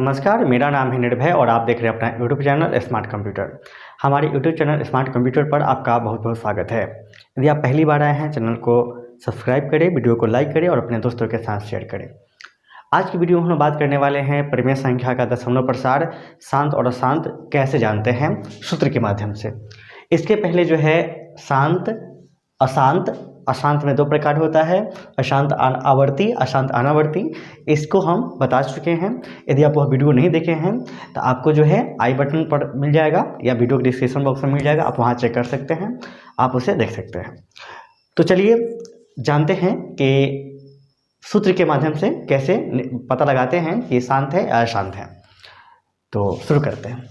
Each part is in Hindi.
नमस्कार, मेरा नाम है निर्भय और आप देख रहे हैं अपना यूट्यूब चैनल स्मार्ट कंप्यूटर। हमारे यूट्यूब चैनल स्मार्ट कंप्यूटर पर आपका बहुत बहुत स्वागत है। यदि आप पहली बार आए हैं, चैनल को सब्सक्राइब करें, वीडियो को लाइक करें और अपने दोस्तों के साथ शेयर करें। आज की वीडियो में हम बात करने वाले हैं परिमेय संख्या का दशमलव प्रसार शांत और अशांत कैसे जानते हैं सूत्र के माध्यम से। इसके पहले जो है शांत, अशांत, अशांत में दो प्रकार होता है, अशांत आवर्ती, अशांत अनावर्ती। इसको हम बता चुके हैं। यदि आप वह वीडियो नहीं देखे हैं तो आपको जो है आई बटन पर मिल जाएगा या वीडियो के डिस्क्रिप्शन बॉक्स में मिल जाएगा, आप वहां चेक कर सकते हैं, आप उसे देख सकते हैं। तो चलिए जानते हैं कि सूत्र के माध्यम से कैसे पता लगाते हैं कि शांत है या अशांत है। तो शुरू करते हैं।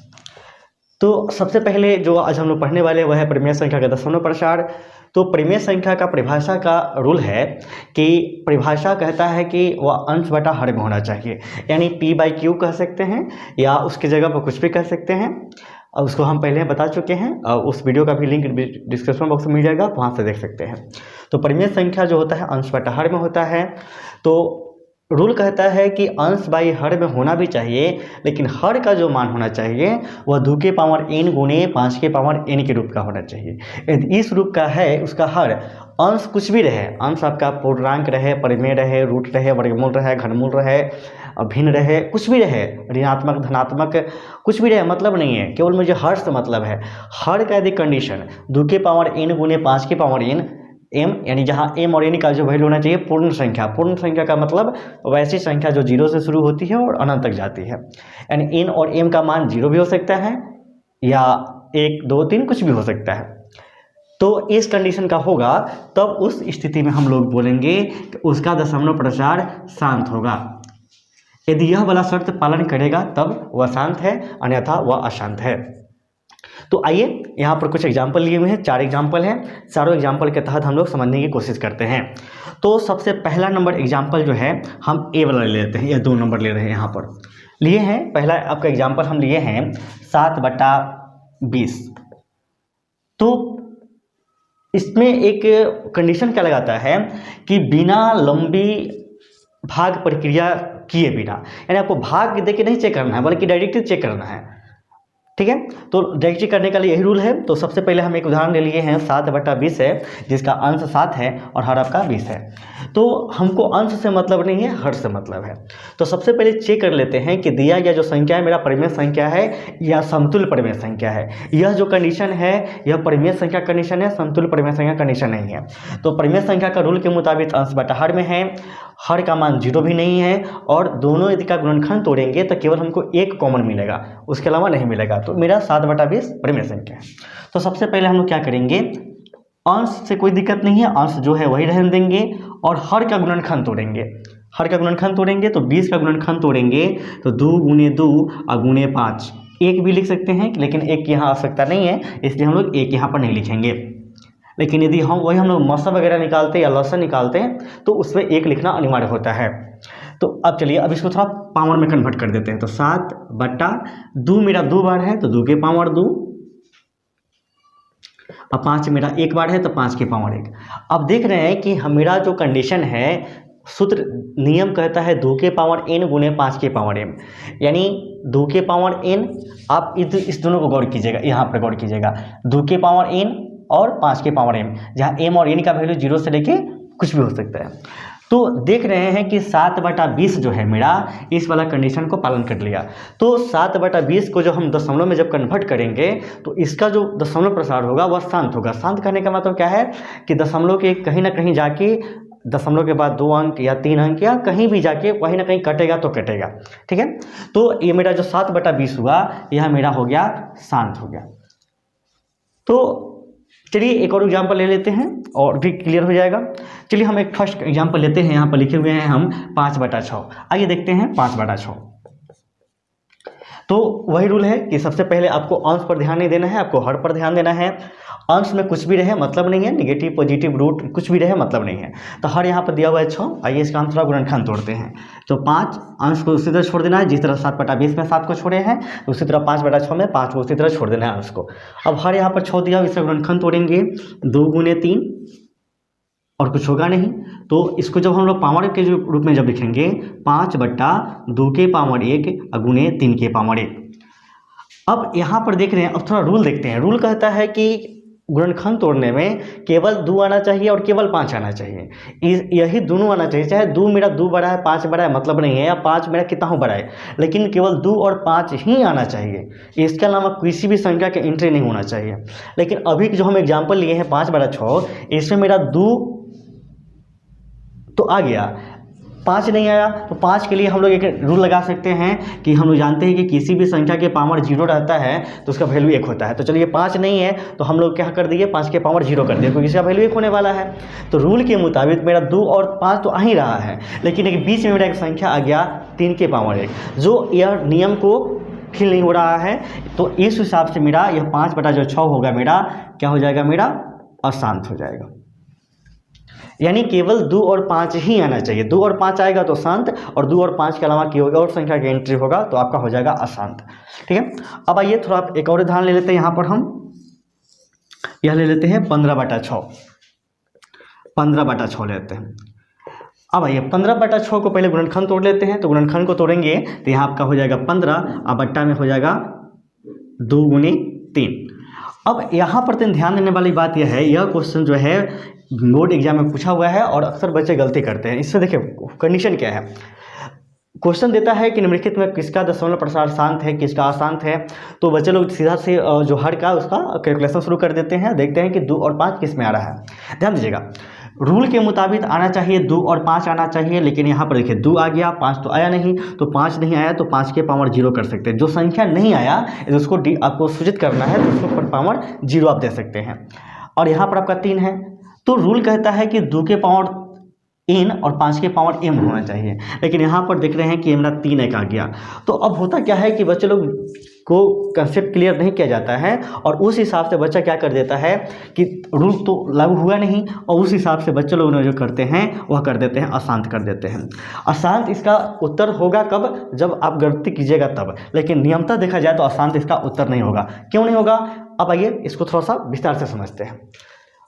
तो सबसे पहले जो आज हम लोग पढ़ने वाले वह है परिमेय संख्या का दशमलव प्रसार। तो परिमेय संख्या का परिभाषा का रूल है कि परिभाषा कहता है कि वह अंश बटा हर में होना चाहिए, यानी p/q कह सकते हैं या उसकी जगह पर कुछ भी कह सकते हैं। और उसको हम पहले बता चुके हैं, उस वीडियो का भी लिंक डिस्क्रिप्शन बॉक्स में मिल जाएगा, वहाँ से देख सकते हैं। तो परिमेय संख्या जो होता है अंश बटा हर में होता है। तो रूल कहता है कि अंश बाई हर में होना भी चाहिए, लेकिन हर का जो मान होना चाहिए वह 2 के पावर n गुने 5 के पावर n के रूप का होना चाहिए। यदि इस रूप का है, उसका हर अंश कुछ भी रहे, अंश आपका पूर्णांक रहे, परिमेय रहे, रूट रहे, वर्गमूल रहे, घनमूल रहे, भिन्न रहे, कुछ भी रहे, ऋणात्मक धनात्मक कुछ भी रहे, मतलब नहीं है, केवल मुझे हर से मतलब है। हर का यदि कंडीशन 2 के पावर n गुने 5 के पावर n m, यानी जहाँ m और n का जो वैल्यू होना चाहिए पूर्ण संख्या। पूर्ण संख्या का मतलब वैसी संख्या जो 0 से शुरू होती है और अनंत तक जाती है, यानी n और m का मान 0 भी हो सकता है या 1, 2, 3 कुछ भी हो सकता है। तो इस कंडीशन का होगा, तब उस स्थिति में हम लोग बोलेंगे कि उसका दशमलव प्रसार शांत होगा। यदि यह वाला शर्त पालन करेगा तब वह शांत है, अन्यथा वह अशांत है। तो आइए यहाँ पर कुछ एग्जाम्पल लिए हुए हैं, 4 एग्जाम्पल हैं। चारों एग्जाम्पल के तहत हम लोग समझने की कोशिश करते हैं। तो सबसे पहला नंबर एग्जाम्पल जो है हम ए वाला ले लेते हैं, या 2 नंबर ले रहे हैं यहाँ पर लिए हैं। पहला आपका एग्जाम्पल हम लिए हैं 7/20। तो इसमें एक कंडीशन क्या लगाता है कि बिना लंबी भाग प्रक्रिया किए बिना, यानी आपको भाग दे के नहीं चेक करना है बल्कि डायरेक्टली चेक करना है, ठीक है। तो डायरेक्टली करने का लिए यही रूल है। तो सबसे पहले हम एक उदाहरण ले लिए हैं, 7/20 है जिसका अंश 7 है और हर आपका 20 है। तो हमको अंश से मतलब नहीं है, हर से मतलब है। तो सबसे पहले चेक कर लेते हैं कि दिया गया जो संख्या है मेरा परिमेय संख्या है या समतुल्य परिमेय संख्या है। यह जो कंडीशन है यह परिमेय संख्या कंडीशन है, समतुल्य परिमेय संख्या कंडीशन नहीं है। तो परिमेय संख्या का रूल के मुताबिक अंश बटा हर में है, हर का मान 0 भी नहीं है, और दोनों यदि का गुणनखंड तोड़ेंगे तो केवल हमको 1 कॉमन मिलेगा, उसके अलावा नहीं मिलेगा। तो मेरा 7/20 परिमेय संख्या है। तो सबसे पहले हम लोग क्या करेंगे, अंश से कोई दिक्कत नहीं है, अंश जो है वही रहने देंगे और हर का गुणनखंड तोड़ेंगे। हर का गुणनखंड तोड़ेंगे तो 20 का गुणनखंड तोड़ेंगे तो 2 गुने 2 और गुने 5, 1 भी लिख सकते हैं, लेकिन 1 की यहाँ आवश्यकता नहीं है, इसलिए हम लोग 1 यहाँ पर नहीं लिखेंगे। लेकिन यदि हम लोग मौसम वगैरह निकालते या लसन निकालते हैं तो उसमें 1 लिखना अनिवार्य होता है। तो अब चलिए अब इसको थोड़ा पावर में कन्वर्ट कर देते हैं। तो 7/2 मेरा 2 बार है तो 2 के पावर 2, अब 5 मेरा 1 बार है तो 5 के पावर 1। अब देख रहे हैं कि मेरा जो कंडीशन है, सूत्र नियम कहता है 2 के पावर n गुने 5 के पावर m, यानी 2 के पावर n, आप इस दोनों को गौर कीजिएगा, यहाँ पर गौर कीजिएगा, 2 के पावर n और 5 के पावर m, जहाँ m और n का वैल्यू 0 से लेके कुछ भी हो सकता है। तो देख रहे हैं कि 7/20 जो है मेरा इस वाला कंडीशन को पालन कर लिया। तो 7/20 को जो हम दशमलव में जब कन्वर्ट करेंगे तो इसका जो दशमलव प्रसार होगा वह शांत होगा। शांत करने का मतलब क्या है कि दशमलव के कहीं ना कहीं जाके, दशमलव के बाद 2 अंक या 3 अंक या कहीं भी जाके कहीं ना कहीं कटेगा तो कटेगा, ठीक है। तो ये मेरा जो 7/20 हुआ यह मेरा हो गया शांत हो गया। तो चलिए एक और एग्जाम्पल ले लेते हैं और भी क्लियर हो जाएगा। चलिए हम एक फर्स्ट एग्जाम्पल लेते हैं, यहाँ पर लिखे हुए हैं हम 5/6। आइए देखते हैं 5/6। तो वही रूल है कि सबसे पहले आपको अंश पर ध्यान नहीं देना है, आपको हर पर ध्यान देना है। अंश में कुछ भी रहे मतलब नहीं है, निगेटिव पॉजिटिव रूट कुछ भी रहे मतलब नहीं है। तो हर यहाँ पर दिया हुआ है 6। आइए इसका हम थोड़ा गुणनखंड तोड़ते हैं। तो 5 अंश को उसी तरह छोड़ देना है, जिस तरह 7/20 में 7 को छोड़े हैं उसी तरह 5/6 में 5 को उसी तरह छोड़ देना है अंश को। अब हर यहाँ पर 6 दिया, इसका गुणनखंड तोड़ेंगे, 2 गुने 3 और कुछ होगा नहीं। तो इसको जब हम लोग पावर के जो रूप में जब लिखेंगे 5/2 के पावर 1 गुणे 3 के पावर 1। अब यहाँ पर देख रहे हैं, अब थोड़ा रूल देखते हैं। रूल कहता है कि गुणनखंड तोड़ने में केवल 2 आना चाहिए और केवल 5 आना चाहिए। यही दोनों आना चाहिए, चाहे 2 मेरा 2 बड़ा है 5 बड़ा है मतलब नहीं है, या 5 मेरा कितना हो बड़ा है, लेकिन केवल 2 और 5 ही आना चाहिए। इसके अलावा किसी भी संख्या के एंट्री नहीं होना चाहिए। लेकिन अभी जो हम एग्जाम्पल लिए हैं 5/6, इसमें मेरा 2 तो आ गया, 5 नहीं आया। तो 5 के लिए हम लोग एक रूल लगा सकते हैं कि हम लोग जानते हैं कि किसी भी संख्या के पावर 0 रहता है तो उसका वैल्यू 1 होता है। तो चलिए 5 नहीं है तो हम लोग क्या कर दिए, 5 के पावर 0 कर दिए, क्योंकि इसका वैल्यू 1 होने वाला है। तो रूल के मुताबिक मेरा 2 और 5 तो आ ही रहा है, लेकिन एक बीच में मेरा एक संख्या आ गया 3 के पावर 1, जो यह नियम को फिल नहीं हो रहा है। तो इस हिसाब से मेरा यह 5/6 होगा, मेरा क्या हो जाएगा, मेरा अशांत हो जाएगा। यानी केवल 2 और 5 ही आना चाहिए। 2 और 5 आएगा तो शांत, और 2 और 5 के अलावा की होगा और संख्या की एंट्री होगा तो आपका हो जाएगा अशांत। ठीक है। अब आइए थोड़ा एक और उदाहरण ले लेते हैं। यहाँ पर हम यह ले लेते हैं 15/6। 15/6 लेते हैं। अब आइए 15/6 को पहले गुणनखंड तोड़ लेते हैं। तो गुणनखंड को तोड़ेंगे तो यहाँ आपका हो जाएगा 15 और बट्टा में हो जाएगा 2 गुणे 3। अब यहाँ पर ध्यान देने वाली बात यह है, यह क्वेश्चन जो है बोर्ड एग्जाम में पूछा हुआ है और अक्सर बच्चे गलती करते हैं। इससे देखिए कंडीशन क्या है। क्वेश्चन देता है कि निम्नलिखित में किसका दशमलव प्रसार शांत है, किसका अशांत है। तो बच्चे लोग सीधा से जो हर का उसका कैलकुलेशन शुरू कर देते हैं, देखते हैं कि 2 और 5 किस में आ रहा है। ध्यान दीजिएगा, रूल के मुताबिक आना चाहिए 2 और 5 आना चाहिए, लेकिन यहाँ पर देखिए 2 आ गया, 5 तो आया नहीं। तो 5 नहीं आया तो 5 के पावर 0 कर सकते हैं। जो संख्या नहीं आया उसको आपको सूचित करना है तो उसको पावर 0 आप दे सकते हैं। और यहाँ पर आपका 3 है, तो रूल कहता है कि 2 के पावर n और 5 के पावर m होना चाहिए, लेकिन यहाँ पर देख रहे हैं कि मेरा 3 एक आ गया। तो अब होता क्या है कि बच्चे लोग को कंसेप्ट क्लियर नहीं किया जाता है और उस हिसाब से बच्चा क्या कर देता है कि रूल तो लागू हुआ नहीं, और उस हिसाब से बच्चे लोग जो करते हैं वह कर देते हैं अशांत कर देते हैं। अशांत इसका उत्तर होगा कब, जब आप गलती कीजिएगा तब, लेकिन नियमतः देखा जाए तो अशांत इसका उत्तर नहीं होगा। क्यों नहीं होगा, अब आइए इसको थोड़ा सा विस्तार से समझते हैं।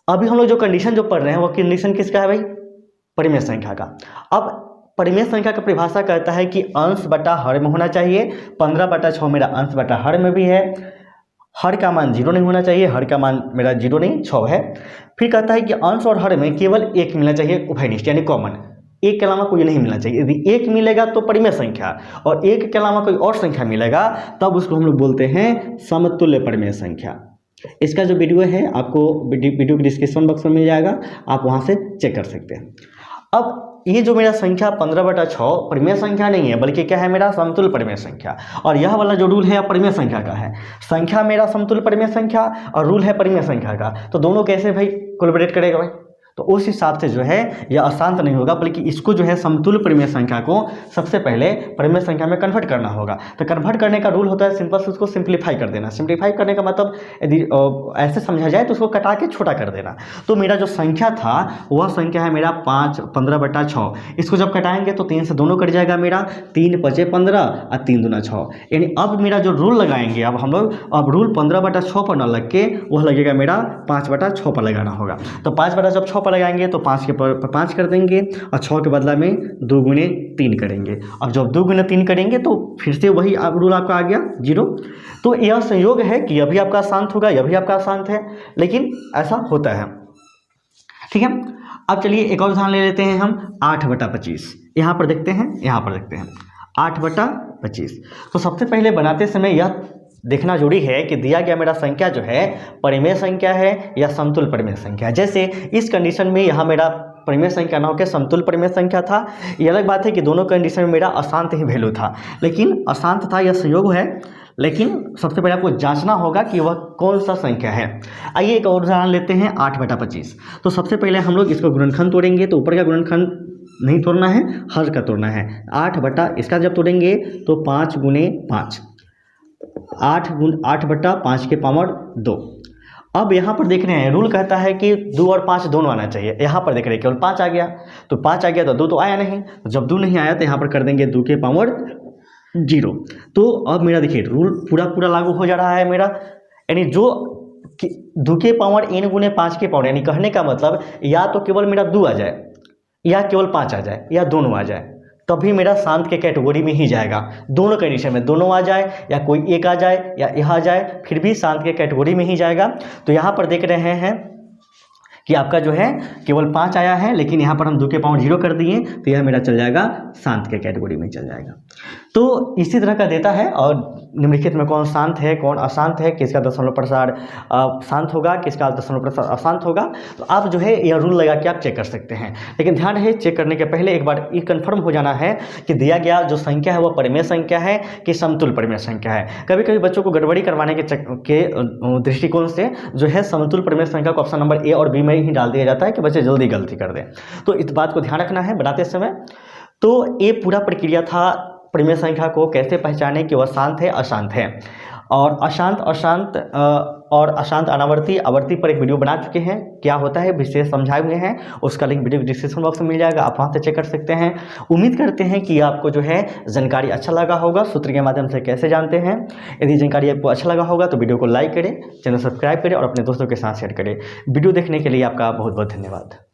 अभी हम लोग जो कंडीशन जो पढ़ रहे हैं वो कंडीशन किसका है भाई, परिमेय संख्या का। अब परिमेय संख्या का परिभाषा कहता है कि अंश बटा हर में होना चाहिए। 15/6 मेरा अंश बटा हर में भी है, हर का मान 0 नहीं होना चाहिए, हर का मान मेरा 0 नहीं 6 है। फिर कहता है कि अंश और हर में केवल 1 मिलना चाहिए, उभयनिष्ठ यानी कॉमन, 1 के अलावा कोई नहीं मिलना चाहिए। यदि 1 मिलेगा तो परिमेय संख्या, और 1 के अलावा कोई और संख्या मिलेगा तब उसको हम लोग बोलते हैं समतुल्य परिमेय संख्या। इसका जो वीडियो है आपको वीडियो के डिस्क्रिप्शन बॉक्स में मिल जाएगा, आप वहाँ से चेक कर सकते हैं। अब ये जो मेरा संख्या 15/6 परिमेय संख्या नहीं है, बल्कि क्या है, मेरा समतुल्य परिमेय संख्या। और यह वाला जो रूल है परिमेय संख्या का है। संख्या मेरा समतुल्य परिमेय संख्या और रूल है परिमेय संख्या का, तो दोनों कैसे भाई कोलैबोरेट करेगा भाई। तो उस हिसाब से जो है यह अशांत नहीं होगा, बल्कि इसको जो है समतुल्य परिमेय संख्या को सबसे पहले परिमेय संख्या में कन्वर्ट करना होगा। तो कन्वर्ट करने का रूल होता है सिंपल से उसको सिंप्लीफाई कर देना। सिंप्लीफाई करने का मतलब यदि ऐसे समझा जाए तो उसको कटा के छोटा कर देना। तो मेरा जो संख्या था वह संख्या है मेरा 15/6। इसको जब कटाएंगे तो 3 से दोनों कट जाएगा मेरा, 3 × 5 = 15 और 3 × 2 = 6। यानी अब मेरा जो रूल लगाएंगे अब हम लोग, अब रूल 15/6 पर न लग के वह लगेगा मेरा 5/6 पर लगाना होगा। तो 5/6 लगाएंगे तो 5 के पर 5 कर देंगे और 6 के बदला में 2 × 3 करेंगे। अब जब 2 × 3 करेंगे तो फिर से वही रूल आपका आ गया 0। तो यह संयोग है कि यह भी आपका शांत होगा, यह भी आपका शांत है, लेकिन ऐसा होता है। ठीक है। अब चलिए एक और उदाहरण ले लेते हैं हम 8/25। यहाँ पर देखते हैं, 8/25। तो सबसे पहले बनाते समय यह देखना जरूरी है कि दिया गया मेरा संख्या जो है परिमेय संख्या है या समतुल्य परिमेय संख्या है। जैसे इस कंडीशन में यहाँ मेरा परिमेय संख्या ना होकर समतुल्य परिमेय संख्या था। ये अलग बात है कि दोनों कंडीशन में मेरा अशांत ही वैल्यू था, लेकिन अशांत था, यह संयोग है। लेकिन सबसे पहले आपको जांचना होगा कि वह कौन सा संख्या है। आइए एक और उदाहरण लेते हैं 8/25। तो सबसे पहले हम लोग इसको गुणनखंड तोड़ेंगे, तो ऊपर का गुणनखंड नहीं तोड़ना है, हर का तोड़ना है। 8 इसका जब तोड़ेंगे तो 5 × 5, 8/5 के पावर 2। अब यहाँ पर देख रहे हैं रूल कहता है कि 2 और 5 दोनों आना चाहिए। यहाँ पर देख रहे हैं केवल 5 आ गया, तो 5 आ गया तो 2 तो आया नहीं। तो जब 2 नहीं आया तो यहाँ पर कर देंगे 2 के पावर 0। तो अब मेरा देखिए रूल पूरा लागू हो जा रहा है मेरा, यानी जो 2 के पावर n गुने 5 के पावर, यानी कहने का मतलब या तो केवल मेरा 2 आ जाए, या केवल 5 आ जाए, या दोनों आ जाए, तभी मेरा शांत के कैटेगरी में ही जाएगा। दोनों कंडीशन में दोनों आ जाए या कोई एक आ जाए या यह आ जाए, फिर भी शांत के कैटेगरी में ही जाएगा। तो यहाँ पर देख रहे हैं कि आपका जो है केवल 5 आया है, लेकिन यहाँ पर हम 2 के पावर 0 कर दिए, तो यह मेरा चल जाएगा शांत के कैटेगरी में चल जाएगा। तो इसी तरह का देता है, और निम्नलिखित में कौन शांत है कौन अशांत है, किसका दशमलव प्रसार शांत होगा, किसका दशमलव प्रसार अशांत होगा, तो आप जो है यह रूल लगा के आप चेक कर सकते हैं। लेकिन ध्यान रहे, चेक करने के पहले एक बार ये कन्फर्म हो जाना है कि दिया गया जो संख्या है वह परिमेय संख्या है कि समतुल परिमेय संख्या है। कभी कभी बच्चों को गड़बड़ी करवाने के दृष्टिकोण से जो है समतुल परिमेय संख्या को ऑप्शन नंबर ए और बी में ही डाल दिया जाता है कि बच्चे जल्दी गलती कर दें। तो इस बात को ध्यान रखना है बनाते समय। तो ये पूरा प्रक्रिया था परिमेय संख्या को कैसे पहचाने कि वह शांत है अशांत है, और अशांत अनावर्ती आवर्ती पर एक वीडियो बना चुके हैं, क्या होता है विशेष समझाए हुए हैं, उसका लिंक वीडियो डिस्क्रिप्शन बॉक्स में मिल जाएगा, आप वहां से चेक कर सकते हैं। उम्मीद करते हैं कि आपको जो है जानकारी अच्छा लगा होगा, सूत्र के माध्यम से कैसे जानते हैं। यदि जानकारी आपको अच्छा लगा होगा तो वीडियो को लाइक करें, चैनल सब्सक्राइब करें और अपने दोस्तों के साथ शेयर करें। वीडियो देखने के लिए आपका बहुत बहुत धन्यवाद।